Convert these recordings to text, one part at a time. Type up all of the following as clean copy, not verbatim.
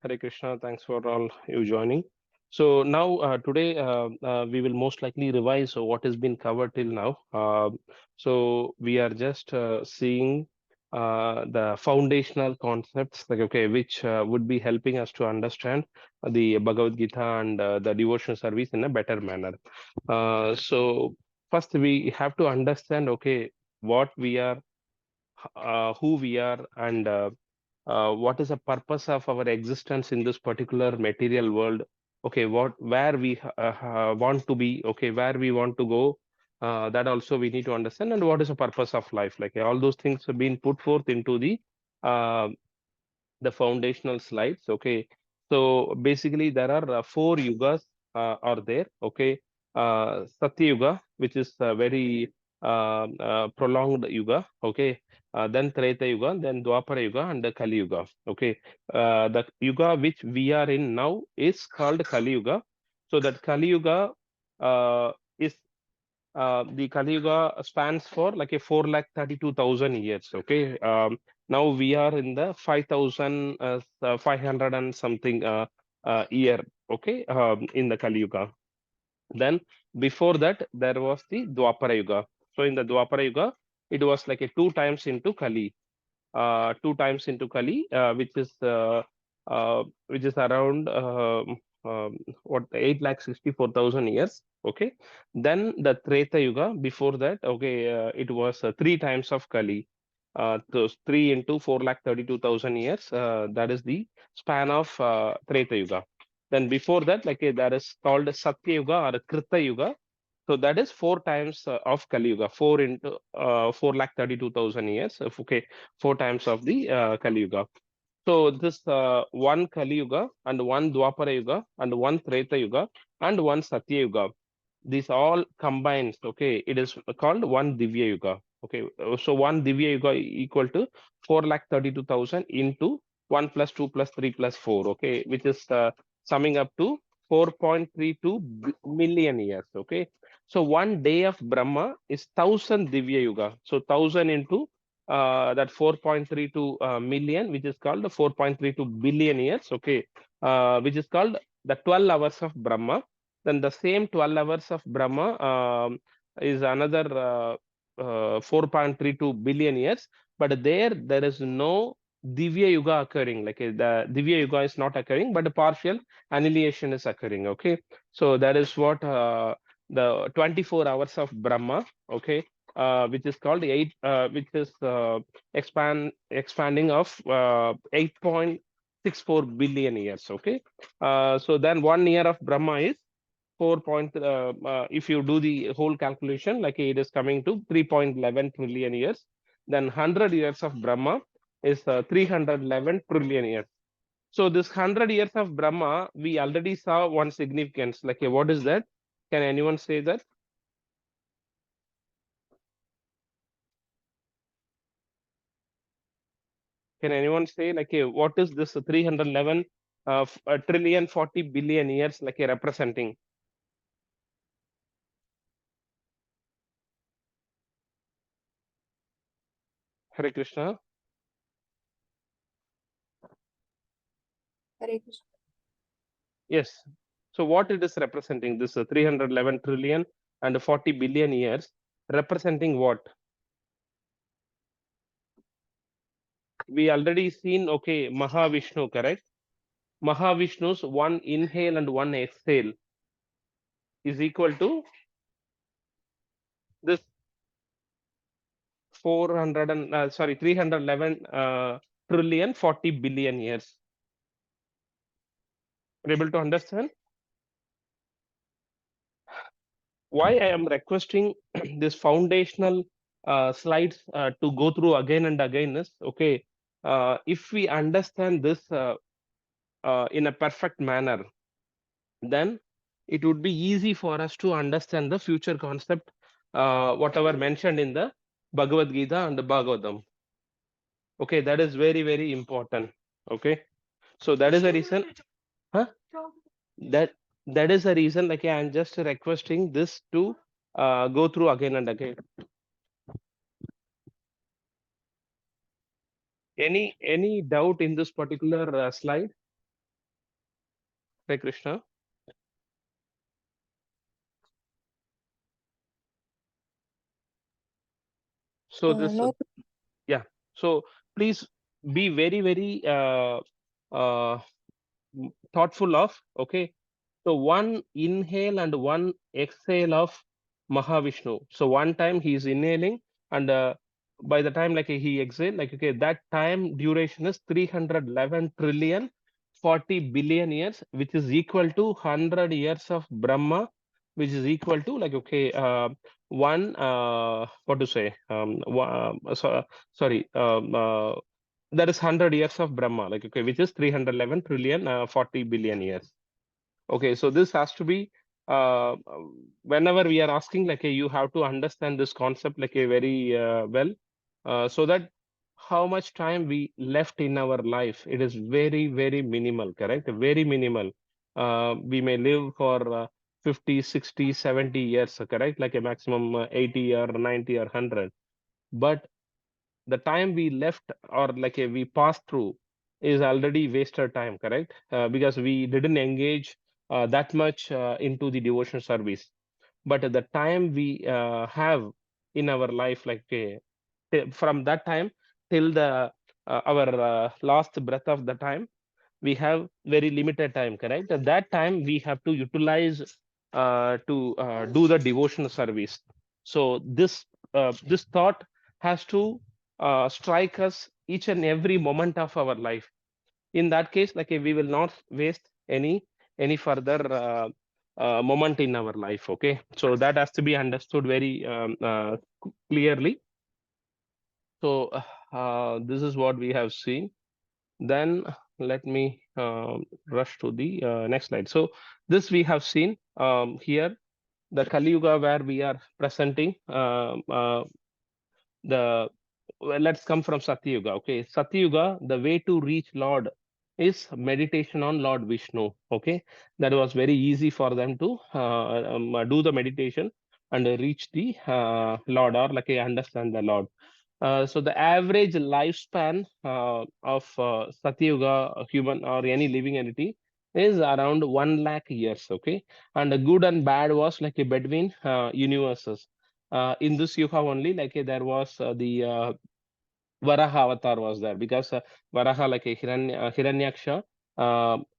Hare Krishna. Thanks for all you joining. So now today we will most likely revise what has been covered till now. So we are just seeing the foundational concepts, like okay, which would be helping us to understand the Bhagavad Gita and the devotional service in a better manner. So first we have to understand, okay, what we are, who we are, and what is the purpose of our existence in this particular material world. Okay, where we want to be, okay, where we want to go, that also we need to understand, and what is the purpose of life, like all those things have been put forth into uh, the foundational slides. Okay, so basically there are four yugas are there. Okay, Satya Yuga, which is a very prolonged yuga. Okay, then Treta Yuga, then Dwapara Yuga, and the Kali Yuga. Okay, the yuga which we are in now is called Kali Yuga. So that Kali Yuga is the Kali Yuga spans for like a 432,000 years. Okay. Now we are in the 5,500 and something year. Okay. In the Kali Yuga. Then before that, there was the Dwapara Yuga. So in the Dwapara Yuga, it was like a two times into Kali, two times into Kali, which is around what 8,64,000 years. Okay, then the Treta Yuga. Before that, okay, it was three times of Kali. Those three into 4,32,000 years. That is the span of Treta Yuga. Then before that, like that is called Satya Yuga or Krita Yuga. So that is four times of Kali Yuga, four into 4,32,000 years. Okay, four times of the Kali Yuga. So this one Kali Yuga and one Dwapara Yuga and one Treta Yuga and one Satya Yuga. These all combines. Okay, it is called one Divya Yuga. Okay, so one Divya Yuga equal to 4,32,000 into 1 plus 2 plus 3 plus 4. Okay, which is summing up to 4.32 million years. Okay, so one day of Brahma is 1,000 Divya Yuga. So 1,000 into that 4.32 million, which is called the 4.32 billion years. Okay, which is called the 12 hours of Brahma. Then the same 12 hours of Brahma is another 4.32 billion years. But there is no Divya Yuga occurring. Like the Divya Yuga is not occurring, but the partial annihilation is occurring. Okay, so that is what the 24 hours of Brahma. Okay, which is called which is expanding of 8.64 billion years. Okay, so then 1 year of Brahma is 4 point, if you do the whole calculation, like it is coming to 3.11 trillion years. Then 100 years of Brahma is 311 trillion years. So this 100 years of Brahma, we already saw one significance. Like, what is that? Can anyone say that? Can anyone say, like, what is this 311 trillion 40 billion years, like, representing? Hare Krishna. Hare Krishna. Yes. So what it is representing, this 311 trillion and 40 billion years, representing what? We already seen, okay, Mahavishnu, correct? Mahavishnu's one inhale and one exhale is equal to this 400 and, sorry, 311 trillion 40 billion years. Are you able to understand? Why I am requesting this foundational slides to go through again and again is, okay, if we understand this in a perfect manner, then it would be easy for us to understand the future concept, whatever mentioned in the Bhagavad Gita and the Bhagavatam. Okay, that is very, very important. Okay, so that is the reason. Huh? That that is the reason. Like I am just requesting this to go through again and again. Any doubt in this particular slide? Hare Krishna. So this, No, yeah. So please be very, very uh, thoughtful of. Okay. So one inhale and one exhale of Mahavishnu. So one time he is inhaling, and by the time like he exhale, like okay, that time duration is 311 trillion 40 billion years, which is equal to 100 years of Brahma, which is equal to like okay, one what to say sorry that is 100 years of Brahma, like okay, which is 311 trillion 40 billion years. Okay, so this has to be whenever we are asking, like you have to understand this concept like a very well, so that how much time we left in our life, it is very, very minimal, correct? Very minimal. We may live for 50, 60, 70 years, correct? Like a maximum 80 or 90 or 100. But the time we left or like we passed through is already wasted time, correct? Because we didn't engage that much into the devotion service. But the time we have in our life, like from that time till the our last breath of the time, we have very limited time, correct? At that time we have to utilize to do the devotional service. So this thought has to strike us each and every moment of our life. In that case, like we will not waste any further moment in our life. Okay, so that has to be understood very clearly. So this is what we have seen. Then let me rush to the next slide. So this we have seen here, the Kali Yuga where we are presenting the well, let's come from Satyuga. Okay, Satyuga, the way to reach Lord is meditation on Lord Vishnu. Okay, that was very easy for them to do the meditation and reach the Lord, or like understand the Lord. So the average lifespan of Satyuga human or any living entity is around 1 lakh years. Okay, and the good and bad was like a between universes. In this yuga only, like there was the Varaha avatar was there, because Varaha, like a Hiranyaksha,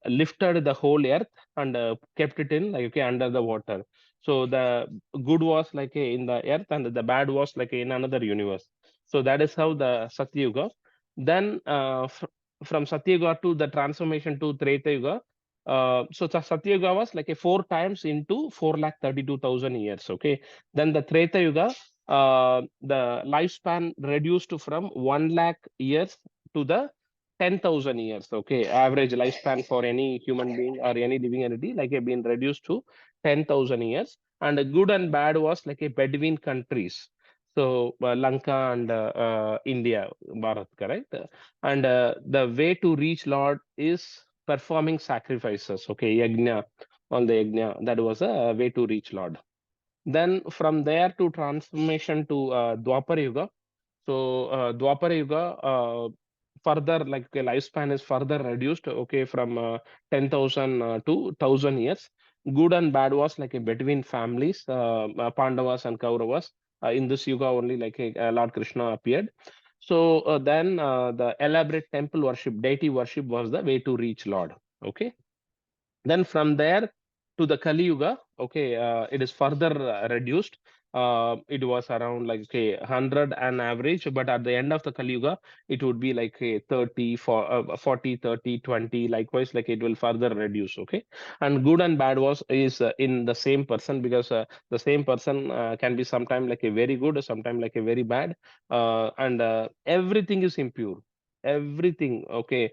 lifted the whole earth and kept it in like okay under the water. So the good was like in the earth, and the bad was like in another universe. So that is how the Satyuga. Then from Satyuga to the transformation to Treta Yuga. So the Satyuga was like a 4 times into 4,32,000 years. Okay. Then the Treta Yuga, the lifespan reduced from 1 lakh years to the 10,000 years. Okay, average lifespan for any human being or any living entity like been reduced to 10,000 years. And the good and bad was like a between countries. So Lanka and India, Bharat, correct? And the way to reach Lord is performing sacrifices. Okay, yajna, on the yajna, that was a way to reach Lord. Then from there to transformation to Dwapara Yuga. So Dwapara Yuga, further like the lifespan is further reduced. Okay, from 10,000 to 1,000 years. Good and bad was like a between families, Pandavas and Kauravas. In this yuga only, like Lord Krishna appeared. So then the elaborate temple worship, deity worship was the way to reach Lord. Okay, then from there to the Kali Yuga, okay, it is further reduced. It was around like okay, 100 an average, but at the end of the Kali Yuga, it would be like a 30, 40, 30, 20. Likewise, like it will further reduce. Okay, and good and bad was is in the same person, because the same person can be sometime like a very good, sometime like a very bad, and everything is impure. Everything, okay,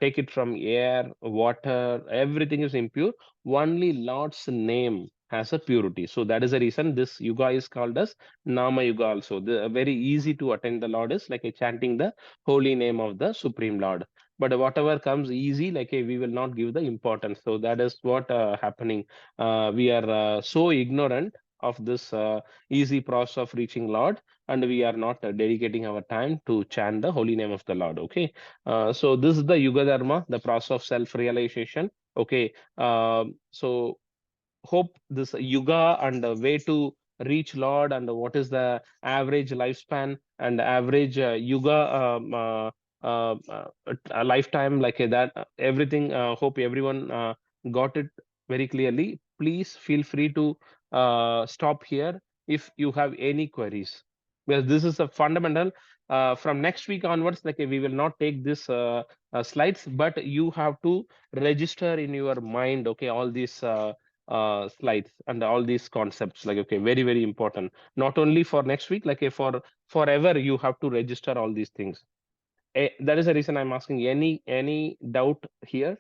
take it from air, water, everything is impure. Only Lord's name has a purity. So that is the reason this yuga is called as Nama Yuga also. The very easy to attain the Lord is like a chanting the holy name of the Supreme Lord. But whatever comes easy, like we will not give the importance. So that is what happening. We are so ignorant of this easy process of reaching Lord, and we are not dedicating our time to chant the holy name of the Lord. Okay, so this is the Yuga Dharma, the process of self-realization. Okay. So hope this yuga and the way to reach Lord and what is the average lifespan and average yuga lifetime like that everything. Hope everyone got it very clearly. Please feel free to stop here if you have any queries, because this is a fundamental. From next week onwards, like we will not take this slides, but you have to register in your mind, okay, all these slides and all these concepts, like okay, very very important, not only for next week, like for forever you have to register all these things. That is the reason I'm asking, any doubt here?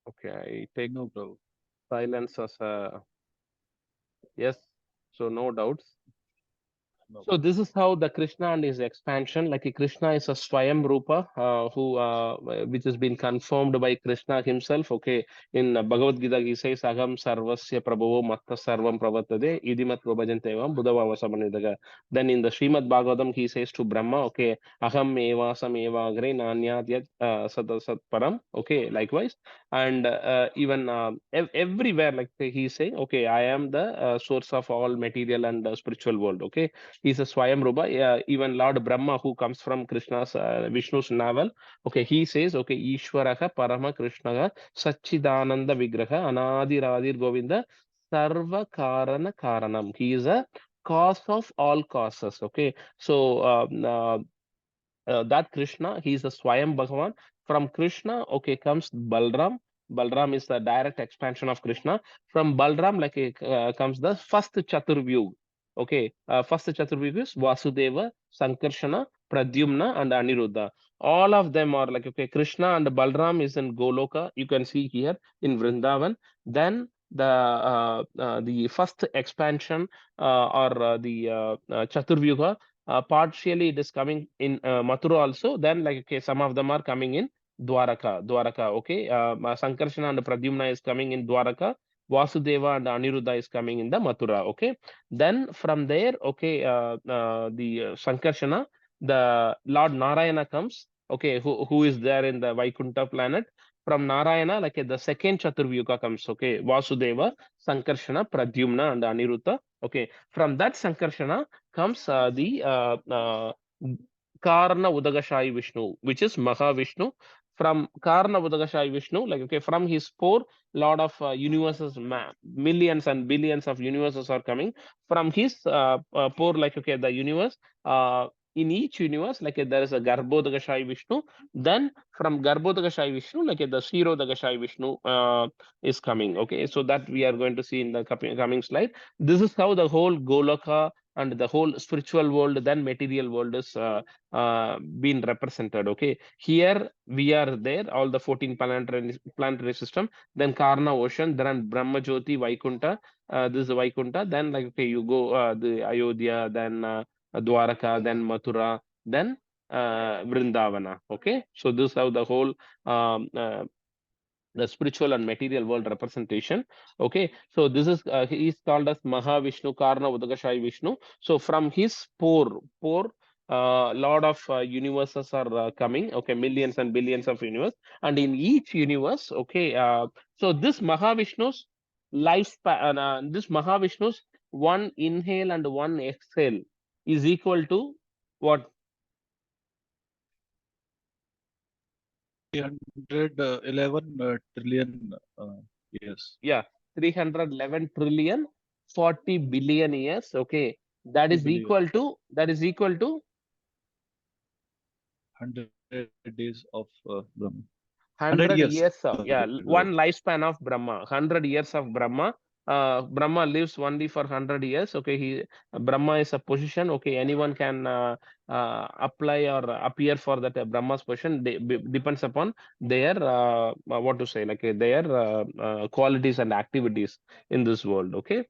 Okay, I take No, bro. silence as a yes, so no doubts. No, So bro. this is how the Krishna and his expansion, like a Krishna is a Swayam Rupa, who which has been confirmed by Krishna himself. Okay, in Bhagavad Gita he says, "Agam sarvasya prabhavo matta sarvam pravatade idimat prabhajantevam buddhava samanidaga." Then in the Srimad Bhagavatam he says to Brahma, okay, "Aham evasam evagre nanyat yat sat sat param." Okay, likewise, and even everywhere, like he say, okay, I am the source of all material and spiritual world. Okay, he's a Swayam Rupa. Even Lord Brahma, who comes from Krishna's Vishnu's navel, okay, he says, okay, Ishwaraha Parama Krishnaga Sachidananda Vigraha Anadi Radir Govinda Sarva Karana Karanam. He is a cause of all causes. Okay, so that Krishna, he is a Swayam Bhagavan. From Krishna, okay, comes Balram. Balram is the direct expansion of Krishna. From Balram, like comes the first Chaturvyug. Okay, first Chaturvyug is Vasudeva, Sankarshana, Pradyumna, and Aniruddha. All of them are like okay, Krishna and Balram is in Goloka. You can see here in Vrindavan. Then the first expansion or the Chaturvyuga partially it is coming in Mathura also. Then like okay, some of them are coming in Dwaraka. Okay, Sankarsana and Pradyumna is coming in Dwaraka. Vasudeva and Aniruddha is coming in the Mathura. Okay, then from there, okay, the Sankarsana, the Lord Narayana comes. Okay, who is there in the Vaikuntha planet? From Narayana, like the second Chaturvyuga comes. Okay, Vasudeva, Sankarsana, Pradyumna, and Aniruddha. Okay, from that Sankarsana comes the Karna Udagashai Vishnu, which is Mahavishnu. From Karna Udagashai Vishnu, like okay, from his spore, lot of universes, millions and billions of universes are coming. From his pore, like okay, the universe. In each universe, like there is a Garbhodagashai Vishnu. Then from Garbhodagashai Vishnu, like the Shirodagashai Vishnu is coming. Okay, so that we are going to see in the coming slide. This is how the whole Goloka and the whole spiritual world, then material world is been represented. Okay, here we are there, all the 14 planetary system, then Karna ocean, then Brahma Jyoti Vaikunta. This is Vaikunta. Then like okay, you go the Ayodhya, then Dwaraka, then Mathura, then Vrindavana. Okay, so this is how the whole the spiritual and material world representation. Okay, so this is he is called as Mahavishnu, Karna Udagashai Vishnu. So from his pore, lot of universes are coming. Okay, millions and billions of universe, and in each universe, okay, so this Mahavishnu's lifespan, this Mahavishnu's one inhale and one exhale is equal to what? 311 trillion years. Yeah, 311 trillion 40 billion years. Okay, 40 billion. that is equal to 100 days of Brahma. 100 100 years. years of, Sorry, yeah, bro. one lifespan of Brahma, 100 years of Brahma. Brahma lives only for 100 years. Okay, he Brahma is a position. Okay, anyone can apply or appear for that Brahma's position. Depends upon their what to say, like their qualities and activities in this world. Okay.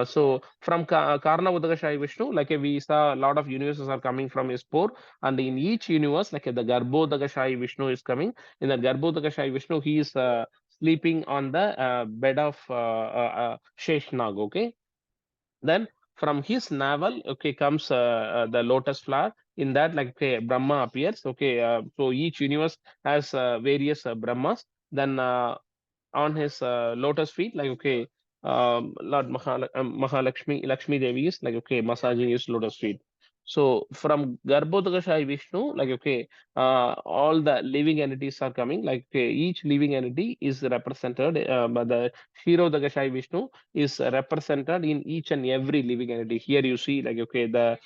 So from Karna Udagashai Vishnu, like we saw a lot of universes are coming from his pore, and in each universe, like the Garbhodagashai Vishnu is coming. In the Garbhodakashai Vishnu, he is sleeping on the bed of Sheshnag. Okay, then from his navel, okay, comes the lotus flower. In that, like, okay, Brahma appears. Okay, so each universe has various Brahmas. Then on his lotus feet, like, okay, Lord Mahalakshmi, Lakshmi Devi is like, okay, massaging his lotus feet. So from Garbhodakashayi Vishnu, like, okay, all the living entities are coming. Like, okay, each living entity is represented by the Kshirodakashayi Vishnu is represented in each and every living entity. Here you see, like, okay, the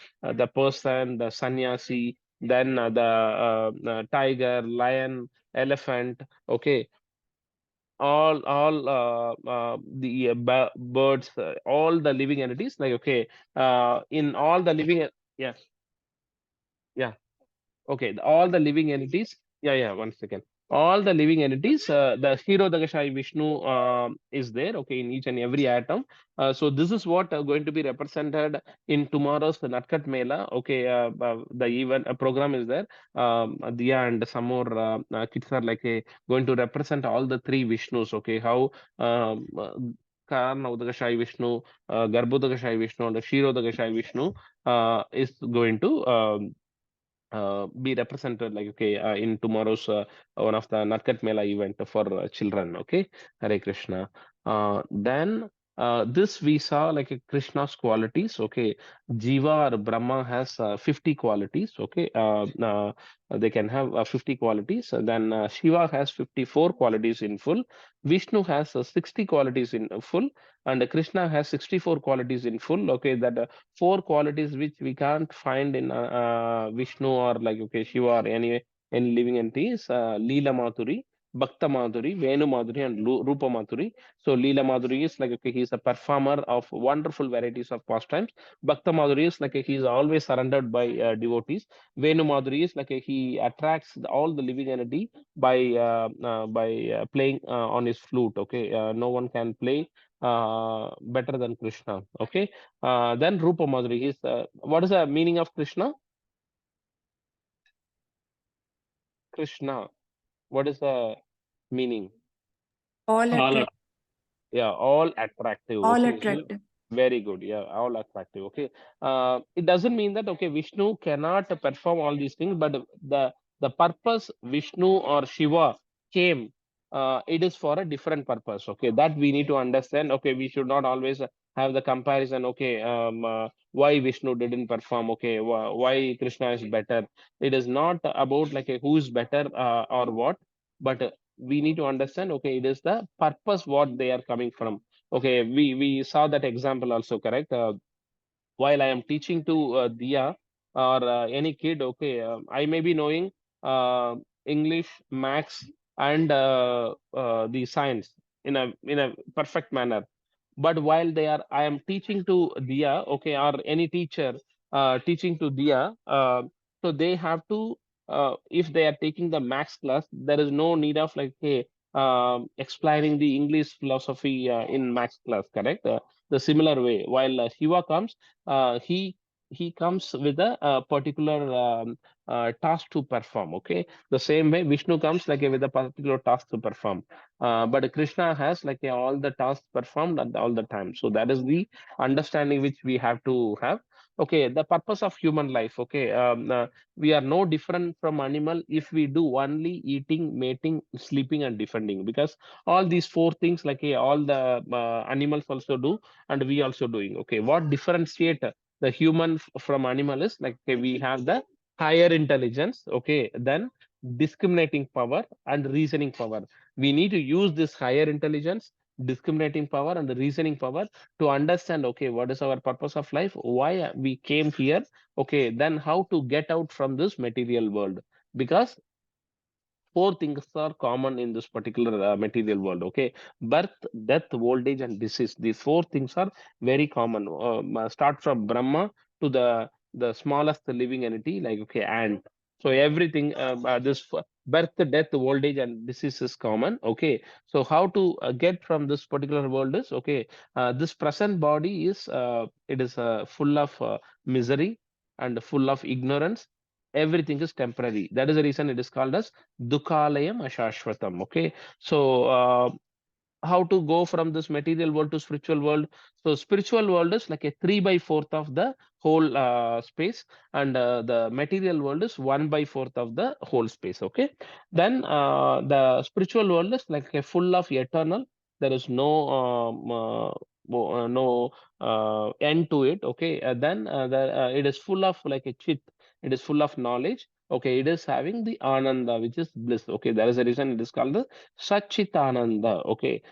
person, the sannyasi, then the tiger, lion, elephant. Okay, all the birds, all the living entities, like, okay, in all the living, yeah, yeah. Okay, all the living entities. Yeah, yeah. One second. All the living entities, the hero Dagashai Vishnu is there. Okay, in each and every atom. So this is what going to be represented in tomorrow's Natkat Mela. Okay, the event program is there. Diya and some more kids are like going to represent all the three Vishnus. Okay, how Karna Udagashai Vishnu, Garbhodagashai Vishnu, and Kshirodagashai Vishnu is going to be represented, like, okay, in tomorrow's one of the Narkat Mela event for children. Okay, Hare Krishna. Then this we saw like Krishna's qualities. Okay, Jiva or Brahma has 50 qualities. Okay, they can have 50 qualities. Then Shiva has 54 qualities in full. Vishnu has 60 qualities in full, and Krishna has 64 qualities in full. Okay, that four qualities which we can't find in Vishnu or like, okay, Shiva or any living entities. Leela Madhuri, Bhakta Madhuri, Venu Madhuri, and Rupa Madhuri. So Leela Madhuri is like, okay, he's a performer of wonderful varieties of pastimes. Bhakta Madhuri is like he's always surrendered by devotees. Venu Madhuri is like he attracts all the living entity by playing on his flute. Okay, no one can play better than Krishna. Okay, then Rupa Madhuri is what is the meaning of Krishna? Krishna. What is the meaning? All All attract, Yeah, all attractive. all Okay, so attractive. very good. Yeah, all attractive. Okay, it doesn't mean that okay Vishnu cannot perform all these things, but the purpose Vishnu or Shiva came, it is for a different purpose. Okay, that we need to understand. Okay, we should not always have the comparison. Okay, why Vishnu didn't perform? Okay, why Krishna is better? It is not about like who is better or what, but we need to understand, okay, it is the purpose what they are coming from. Okay, we saw that example also, correct? While I am teaching to Dia or any kid, okay, I may be knowing English, Maths, and the science in a perfect manner. But while I am teaching to Dia, okay, or any teacher teaching to Dia, so they have to, if they are taking the Maths class, there is no need of like, hey, explaining the English philosophy in Maths class, correct? The similar way, while Shiva comes, he comes with a, particular task to perform. Okay, the same way Vishnu comes like with a particular task to perform, but Krishna has like all the tasks performed at all the time. So that is the understanding which we have to have. Okay, the purpose of human life. Okay, we are no different from animal if we do only eating, mating, sleeping, and defending, because all these four things like all the animals also do, and we also doing. Okay, what differentiate the human from animal is like, okay, we have the higher intelligence. Okay, then discriminating power and reasoning power. We need to use this higher intelligence, discriminating power, and the reasoning power to understand, okay, what is our purpose of life, why we came here. Okay, then how to get out from this material world, because four things are common in this particular material world. Okay, birth, death, old age, and disease. These four things are very common. Start from Brahma to the smallest living entity, like, okay, ant. So everything, birth, death, old age, and disease is common. Okay, so how to get from this particular world is, okay, this present body is it is full of misery and full of ignorance. Everything is temporary. That is the reason it is called as Dukalayam Ashashvatam. Okay, so how to go from this material world to spiritual world. So spiritual world is like a 3 by 4th of the whole space, and the material world is 1 by 4th of the whole space. Okay, then the spiritual world is like a full of eternal. There is no no end to it. Okay, then it is full of like a chit. It is full of knowledge. Okay, it is having the ananda, which is bliss. Okay, there is a reason it is called the Satchitananda. Okay,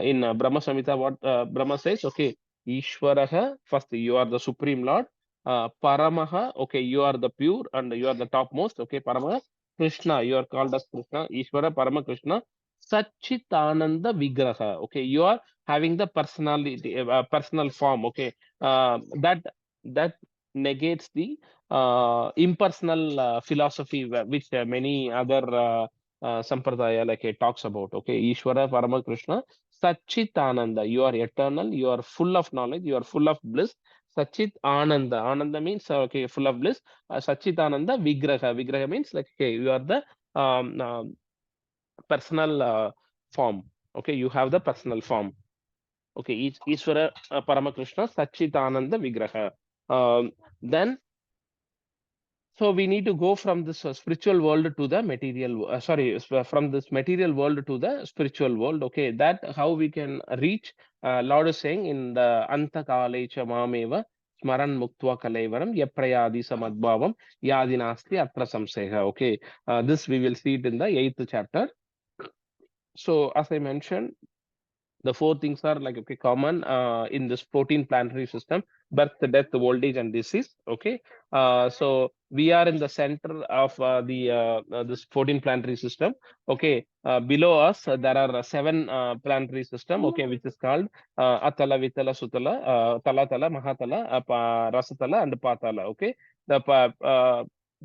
in Brahma Samhita, what Brahma says, okay, Ishvaraha, first you are the Supreme Lord, Paramaha, okay, you are the pure and you are the topmost, okay, Paramaha, Krishna, you are called as Krishna, Ishvara, Parama Krishna, Satchitananda Vigraha, okay, you are having the personality, personal form, okay, that negates the impersonal philosophy which many other sampradaya like it talks about. Okay, Ishvara Parama Krishna Satchit you are eternal, you are full of knowledge, you are full of bliss. Satchit Ananda. Ananda means okay, full of bliss. Satchit Vigraha. Vigraha means like okay, you are the personal form. Okay, you have the personal form. Okay, Ishvara Paramakrishna Satchitananda Vigraha. Then so we need to go from this spiritual world to the material, from this material world to the spiritual world. Okay, that how we can reach. Lord is saying in the Anta Kalecha Mameva Smaran Muktva Kalaivaram Yaprayadi Samadbhavam Yadinasti Atra Samseha. Okay, this we will see it in the 8th chapter. So as I mentioned, the four things are like okay common in this protein planetary system: birth, death, old age, and disease. Okay, so we are in the center of the this 14 planetary system. Okay, below us there are seven planetary system. Okay, which is called Atala, Vitala, Sutala, Tala Tala, Mahatala, Rasatala, and Patala. Okay, the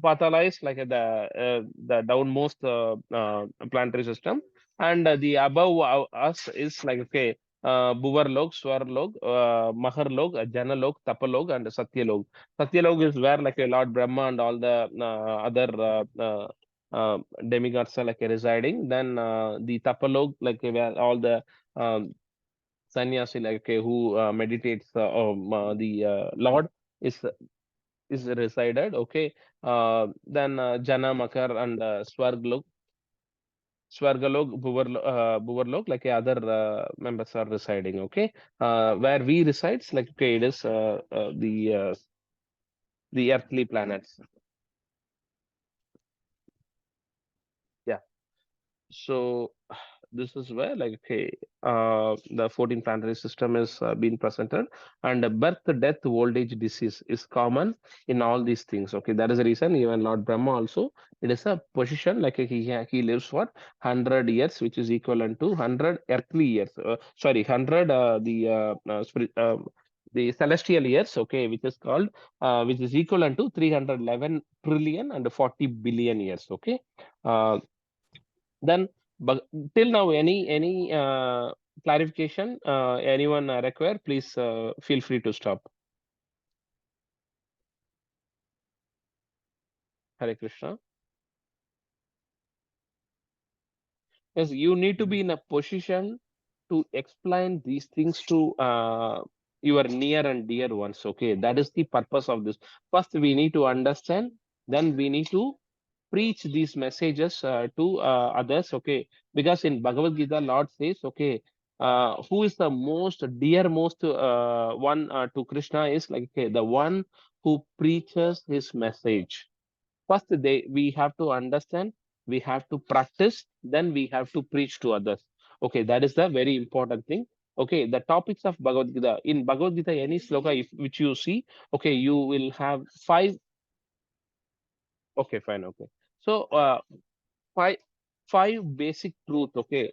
Patala is like the downmost planetary system, and the above us is like okay Bhuvarlok, Swarlok, Maharlok, Janalok, Tapalok, and Satyalok. Satyalok is where like a Lord Brahma and all the other demigods are like residing. Then the Tapalok, like where all the um, sannyasi like who meditates the Lord is resided. Okay, then Jana, Makar, and Swarglok, Bhuvarlok, like other members are residing. Okay, where we resides, like okay, it is the earthly planets. Yeah. So this is where like okay, the 14 planetary system is being presented, and birth, death, old age, disease is common in all these things. Okay, that is the reason even Lord Brahma also it is a position like he lives for 100 years, which is equivalent to 100 earthly years. Sorry, 100 the celestial years. Okay, which is called which is equivalent to 311 trillion and 40 billion years. Okay. Uh, then, but till now, any clarification anyone require? Please feel free to stop. Hare Krishna. Yes, you need to be in a position to explain these things to your near and dear ones. Okay, that is the purpose of this. First, we need to understand. Then we need to preach these messages to others. Okay, because in Bhagavad Gita, Lord says, okay, who is the most dear most one to Krishna is like okay, the one who preaches his message. First, we have to understand, we have to practice, then we have to preach to others. Okay, that is the very important thing. Okay, the topics of Bhagavad Gita. In Bhagavad Gita, any sloka which you see, okay, you will have five. Okay, fine. Okay, so five basic truth. Okay,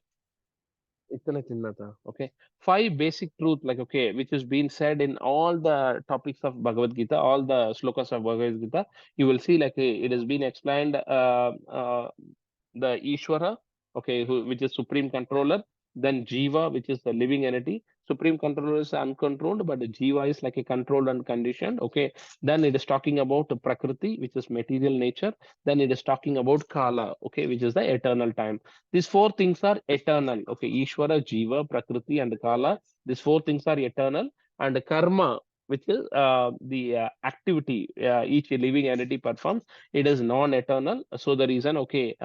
इतना चिन्ना था. Okay, five basic truth like okay, which is being said in all the topics of Bhagavad Gita, all the slokas of Bhagavad Gita. You will see like it has been explained the Ishvara, okay, which is supreme controller. then Jiva, which is the living entity. Supreme controller is uncontrolled, but the Jiva is like a controlled and conditioned. Okay. Then it is talking about the Prakriti, which is material nature. Then it is talking about Kala, okay, which is the eternal time. These four things are eternal. Okay. Ishvara, Jiva, Prakriti, and Kala. These four things are eternal. And Karma, which is the activity each living entity performs, it is non-eternal. So the reason, okay,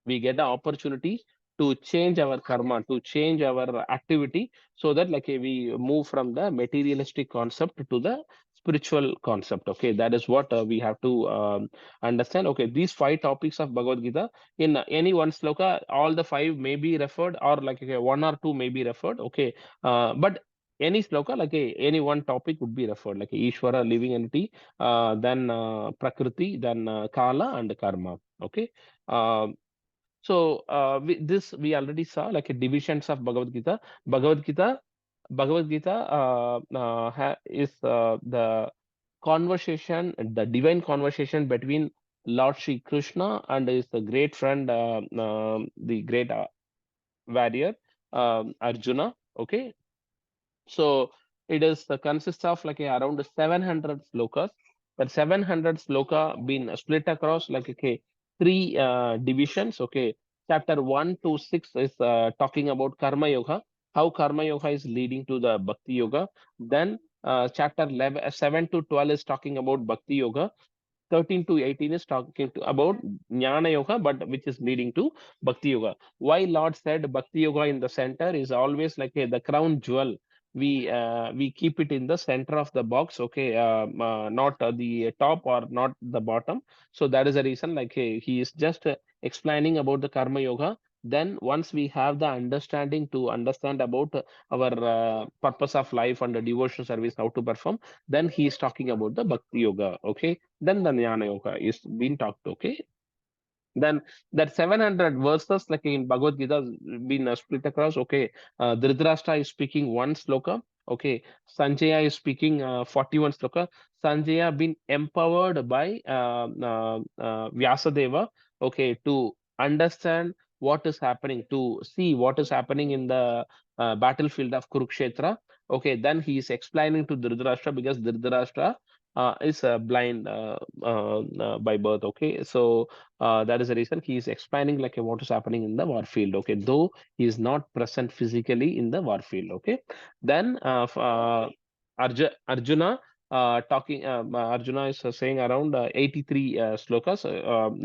we get the opportunity to change our karma, to change our activity, so that like we move from the materialistic concept to the spiritual concept. Okay, that is what we have to understand. Okay, these five topics of Bhagavad Gita, in any one sloka, all the five may be referred, or like okay, one or two may be referred. Okay, but any sloka, like any one topic would be referred, like Ishvara, living entity, then Prakriti, then Kala, and Karma. Okay. Uh, this we already saw like a divisions of Bhagavad Gita. Bhagavad Gita, Bhagavad Gita is the conversation, the divine conversation between Lord Sri Krishna and his great friend, the great warrior Arjuna. Okay, so it is consists of like around 700 slokas. That 700 sloka been split across like okay, three divisions. Okay, chapter 1 to 6 is talking about Karma Yoga, how Karma Yoga is leading to the Bhakti Yoga. Then chapter 11, 7 to 12 is talking about Bhakti Yoga. 13 to 18 is talking about Jnana Yoga, but which is leading to Bhakti Yoga. Why Lord said Bhakti Yoga in the center is always like the crown jewel. We keep it in the center of the box, okay, not the top or not the bottom. So that is the reason. Like he is just explaining about the Karma Yoga. Then once we have the understanding to understand about our purpose of life and the devotion service, how to perform, then he is talking about the Bhakti Yoga. Okay, then the Jnana Yoga is being talked. Okay, then that 700 verses like in Bhagavad Gita has been split across. Okay, Dhritarashtra is speaking one sloka. Okay, Sanjaya is speaking 41 sloka. Sanjaya been empowered by Vyasadeva. Okay, to understand what is happening, to see what is happening in the battlefield of Kurukshetra. Okay, then he is explaining to Dhritarashtra, because Dhritarashtra is blind by birth. Okay, so that is the reason he is explaining like what is happening in the war field. Okay, though he is not present physically in the war field. Okay, then Arjuna talking. Arjuna is saying around 83 slokas.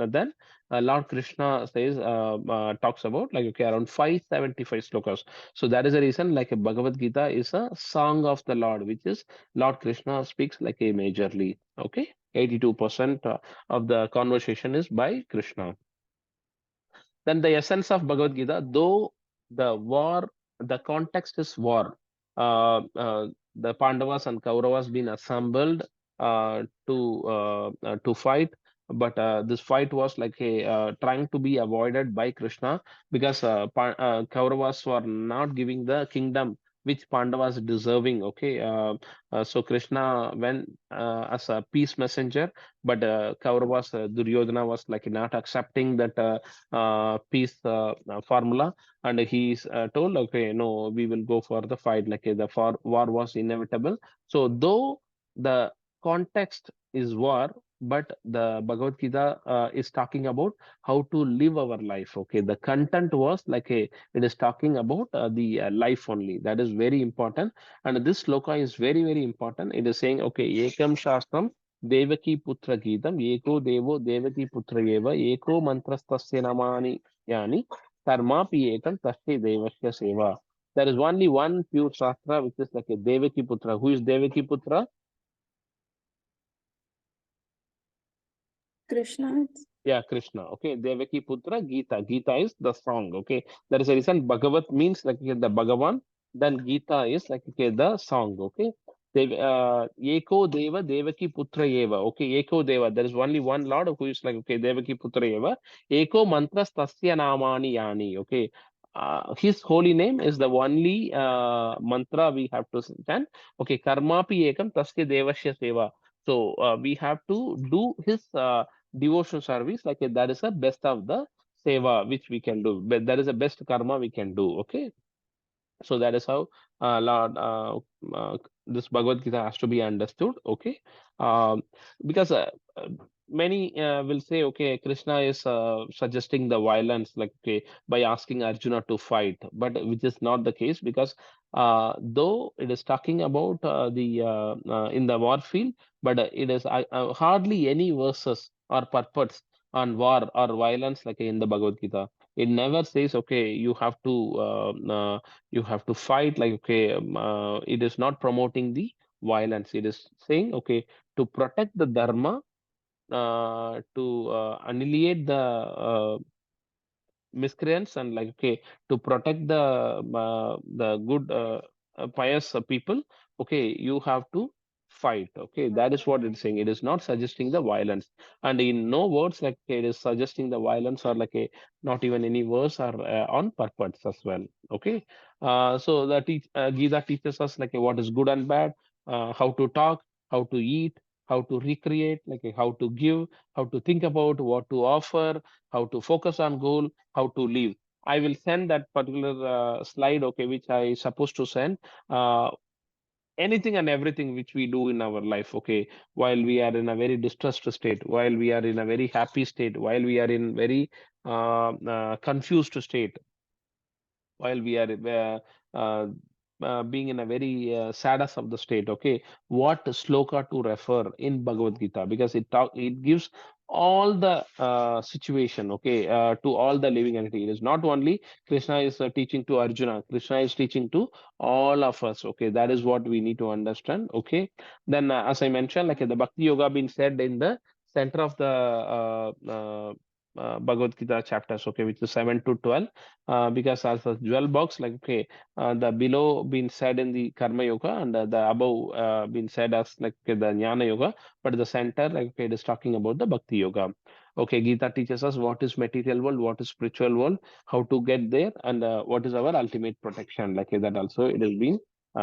Then Lord Krishna says talks about like okay around 575 slokas. So that is the reason like a Bhagavad Gita is a song of the Lord, which is Lord Krishna speaks like a majorly. Okay, 82% of the conversation is by Krishna. Then the essence of Bhagavad Gita, though the war, the context is war. The Pandavas and Kauravas been assembled to fight, but this fight was like a trying to be avoided by Krishna, because Kauravas were not giving the kingdom which Pandavas deserving. Okay, so Krishna went as a peace messenger, but Kauravas, Duryodhana was like not accepting that. Peace formula, and he's told okay no, we will go for the fight, like the war was inevitable. So though the context is war, but the Bhagavad Gita is talking about how to live our life. Okay, the content was like a, it is talking about the life only. That is very important, and this sloka is very very important. It is saying okay, ekam shastram Devaki पुत्र गीतम एको देवो देवकी पुत्र एव एको मंत्रस्तस्य नामानि यानि कर्मापि एकं तस्य देवस्य सेवा. There is only one pure shastra which is like a Devaki Putra. Who is Devaki Putra? Krishna. Yeah, Krishna. Okay, Devaki Putra Gita. Gita is the song. Okay, there is a reason Bhagavat means like okay, the Bhagavan. Then Gita is like okay, the song. Okay, Eko Deva Devaki Putra Eva. Okay, Eko Deva. There is only one Lord who is like okay, Devaki Putra Eva. Eko Mantra Tasya Namani Yani. Okay. His holy name is the only mantra we have to chant. Okay, Karmapi Ekam Tasya Devasya Seva. So we have to do his devotion service, like that is the best of the seva which we can do. But there is a best karma we can do. Okay, so that is how Lord this Bhagavad Gita has to be understood. Okay, um, because many will say, okay, Krishna is suggesting the violence, like okay, by asking Arjuna to fight, but which is not the case because though it is talking about the in the war field, but it is hardly any verses or purports on war or violence like in the Bhagavad Gita. It never says, okay, you have to fight like okay it is not promoting the violence. It is saying okay to protect the dharma, to annihilate the miscreants, and like okay to protect the good pious people. Okay, you have to fight. Okay, that is what it's saying. It is not suggesting the violence, and in no words like okay, it is suggesting the violence, or like a not even any words are on purpose as well. Okay, so the Gita teaches us like what is good and bad, how to talk, how to eat, how to recreate, like how to give, how to think about what to offer, how to focus on goal, how to live. I will send that particular slide, okay, which I supposed to send. Uh, Anything and everything which we do in our life, okay, while we are in a very distressed state, while we are in a very happy state, while we are in very confused state, while we are being in a very saddest of the state. Okay, what sloka to refer in Bhagavad Gita, because it gives all the situation, okay, to all the living entity. It is not only Krishna is teaching to Arjuna, Krishna is teaching to all of us. Okay, that is what we need to understand. Okay, then as I mentioned, like the Bhakti Yoga being said in the center of the Bhagavad Gita chapters, okay, which is 7 to 12, because as a jewel box, like okay, the below been said in the Karma Yoga, and the above been said as like okay, the Jnana Yoga, but the center, like okay, it is talking about the Bhakti Yoga. Okay, Gita teaches us what is material world, what is spiritual world, how to get there, and what is our ultimate protection. Like that also it has been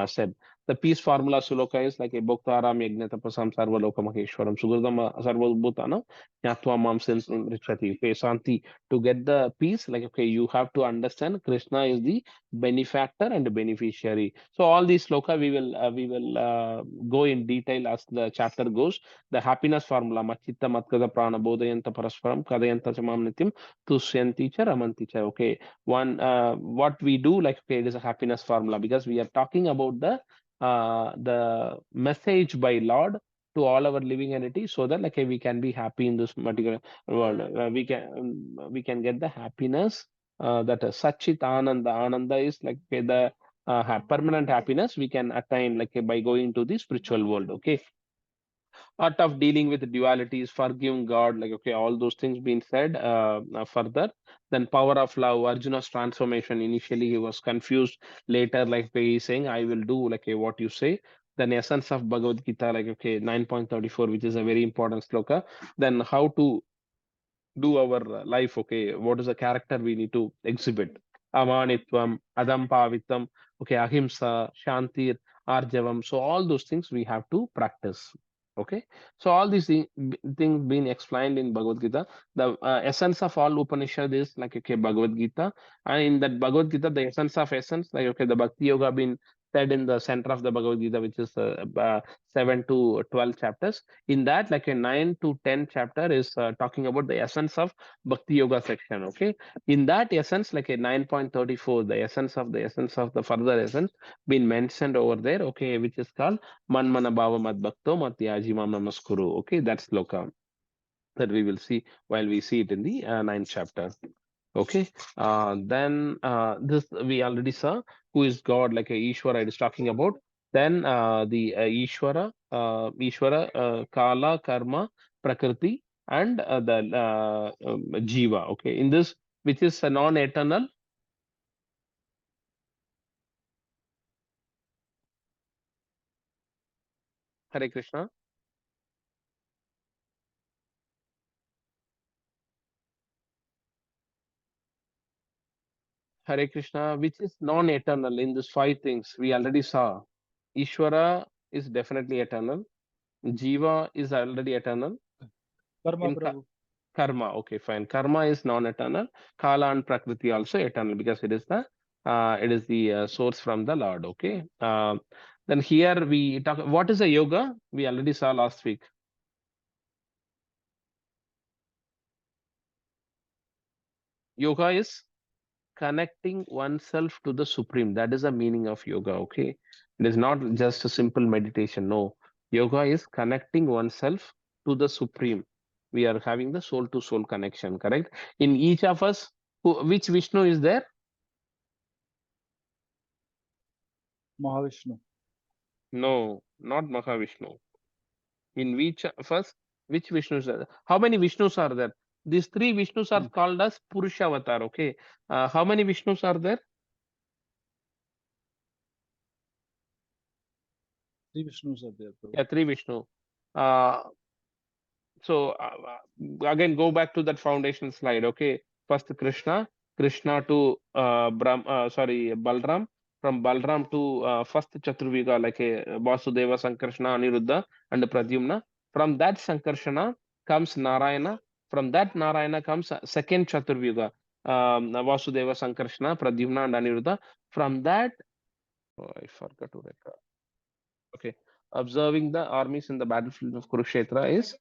said. The peace formula Suloka is like a Bhoktaram Yagnatapasam Sarvaloka Maheshwaram Sugurdam Sarvabhutanam Nyatva Mam Richati. Okay, Santi, to get the peace, like okay, you have to understand Krishna is the benefactor and the beneficiary. So all these sloka we will go in detail as the chapter goes. The happiness formula Machitta Matkada Prana Bodhayanta Parasparam Kadayanta Chamam Nityam Tushyanti Cha Ramanti Cha. Okay, one what we do, like okay, it is a happiness formula because we are talking about the message by Lord to all our living entities, so that like we can be happy in this particular world. We can get the happiness, that Satchit Ananda. Ananda is like okay, the permanent happiness we can attain like by going to the spiritual world. Okay, art of dealing with dualities, forgiving God, like okay, all those things being said further. Then power of love, Arjuna's transformation. Initially, he was confused. Later, like okay, he's saying, "I will do like okay, what you say." Then essence of Bhagavad Gita, like okay, 9.34, which is a very important sloka. Then how to do our life. Okay, what is the character we need to exhibit? Amanitvam, adampavitam, okay, ahimsa, shantir, arjavam. So all those things we have to practice. Okay, so all these things being explained in Bhagavad Gita. The essence of all Upanishad is like okay, Bhagavad Gita, and in that Bhagavad Gita, the essence of essence, like okay, the Bhakti Yoga being said in the center of the Bhagavad Gita, which is 7 to 12 chapters. In that, like a 9 to 10 chapter is talking about the essence of Bhakti Yoga section. Okay, in that essence, like a 9.34, the essence of the further essence been mentioned over there. Okay, which is called Manmana Bhava Mad Bhakto Mat Yajimam Namaskuru. Okay, that's loka that we will see while we see it in the ninth chapter. Okay, then this we already saw who is God, like a Ishvara it is talking about. Then the Ishvara, Kala, Karma, Prakriti, and the Jiva. Okay, in this, which is a non-eternal. Hare Krishna, Hare Krishna, which is non-eternal in these five things we already saw. Ishvara is definitely eternal. Jiva is already eternal. Karma In Prabhu. Karma. Okay, fine. Karma is non-eternal. Kala and Prakriti also eternal because it is the source from the Lord. Okay. Then here we talk. What is a yoga? We already saw last week. Yoga is connecting oneself to the supreme. That is the meaning of yoga. Okay, it is not just a simple meditation. No, yoga is connecting oneself to the supreme. We are having the soul to soul connection, correct? In each of us, which Vishnu is there? Mahavishnu. No, not Mahavishnu. In which of us, which Vishnus are there? How many Vishnus are there? These three Vishnus are Hmm. called as Purusha Avatar. Okay, how many Vishnus are there? Three Vishnus are there, Prabhu. Yeah, three Vishnu. Uh, So again, go back to that foundation slide. Okay, first Krishna to sorry, Balram, from Balram to first Chaturviga, like a Vasudeva, Sankarsana, Aniruddha, and Pradyumna. From that Sankarsana comes Narayana. From that Narayana comes second Chaturviga, Vasudeva, Sankarsana, Pradyumna, and Aniruddha. From that, oh, I forgot to record. Okay. Observing the armies in the battlefield of Kurukshetra is,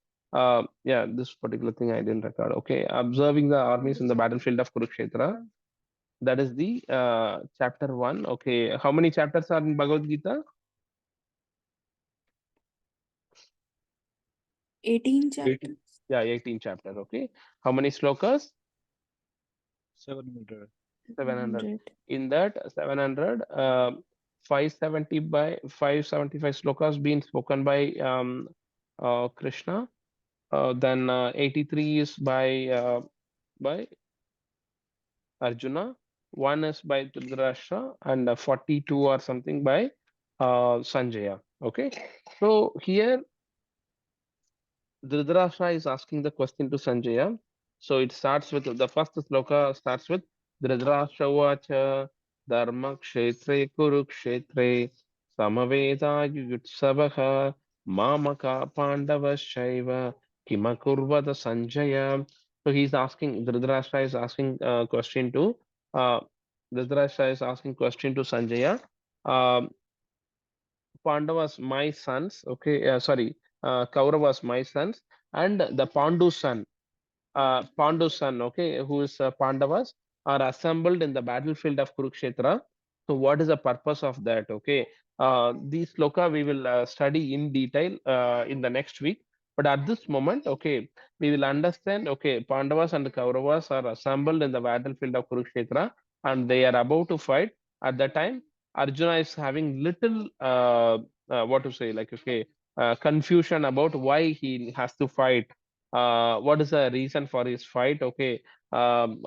yeah, this particular thing I didn't record. Okay. Observing the armies in the battlefield of Kurukshetra. That is the chapter one. Okay. How many chapters are in Bhagavad Gita? 18 18, chapters. Yeah, 18 chapters. Okay. How many slokas? 700. 700. 100. In that 700, 570 by 575 slokas being spoken by Krishna. Then 83 is by Arjuna, one is by Dhritarashtra, and 42 or something by Sanjaya. Okay, so here Dhritarashtra is asking the question to Sanjaya. So it starts with the first sloka starts with Dhritarashtra Vacha Dharma Kshetre Kurukshetre Samaveda Yutsavaha Mamaka Pandavaschaiva Kimakurvada Sanjaya. So he's asking, Dhritarashtra is asking question to uh, Dhritarashtra is asking question to Sanjaya. Um, Pandavas, my sons, okay, sorry, Kauravas, my sons, and the Pandu's son, okay, who is Pandavas, are assembled in the battlefield of Kurukshetra. So, what is the purpose of that? Okay, these sloka we will study in detail in the next week. But at this moment, okay, we will understand. Okay, Pandavas and Kauravas are assembled in the battlefield of Kurukshetra, and they are about to fight. At that time, Arjuna is having little what to say, like okay, confusion about why he has to fight, what is the reason for his fight. Okay,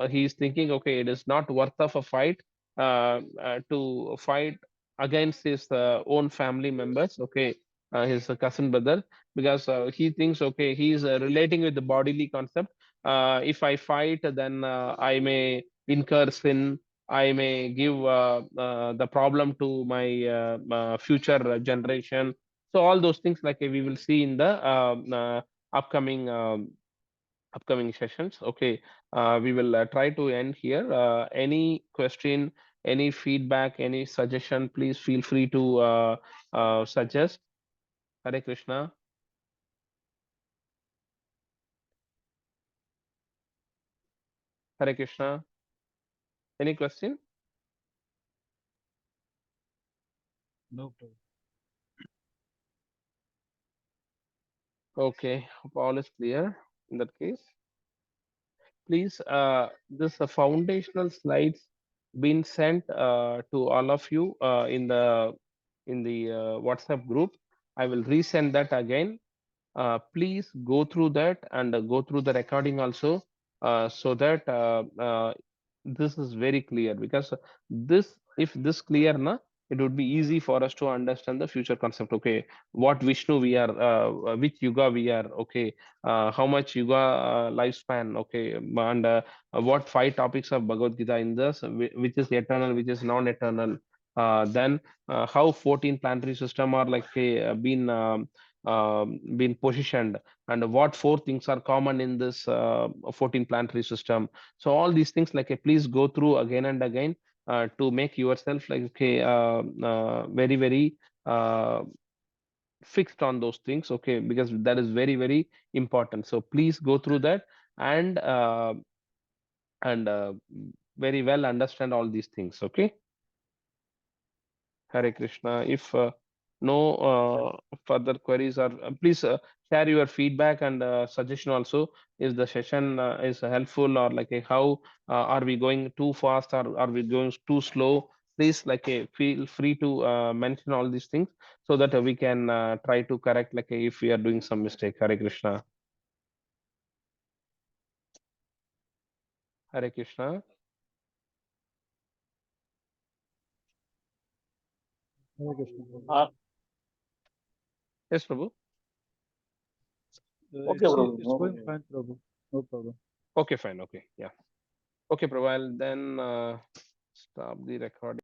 he's thinking, okay, it is not worth of a fight to fight against his own family members. Okay, his cousin brother, because he thinks, okay, he's relating with the bodily concept. If I fight, then I may incur sin. I may give the problem to my future generation. So all those things, like we will see in the upcoming upcoming sessions. Okay, we will try to end here. Any question, any feedback, any suggestion, please feel free to suggest. Hare Krishna. Hare Krishna. Any question? No, Prabhu. Okay, hope all is clear in that case. Please, this foundational slides been sent to all of you in the WhatsApp group. I will resend that again. Please go through that and go through the recording also, so that this is very clear, because this if this clear na, it would be easy for us to understand the future concept. Okay, what Vishnu we are, which yuga we are. Okay, how much yuga lifespan. Okay, and what five topics of Bhagavad Gita in this, which is eternal, which is non-eternal. Then how 14 planetary system are like been been positioned, and what four things are common in this 14 planetary system. So all these things, like please go through again and again to make yourself like okay, very very uh, fixed on those things, okay, because that is very very important. So please go through that and and very well understand all these things, okay. Hare Krishna. If no further queries are, please share your feedback and suggestion also. Is the session is helpful, or like how are we going too fast, or are we going too slow? Please feel free to mention all these things so that we can try to correct if we are doing some mistake. Hare Krishna. Hare Krishna. Hare Krishna, Prabhu. Yes, Prabhu. Okay, bro. It's No going problem. fine, Prabhu. No problem. Okay, fine. Okay, yeah. Okay, Prabhu. I'll then stop the recording.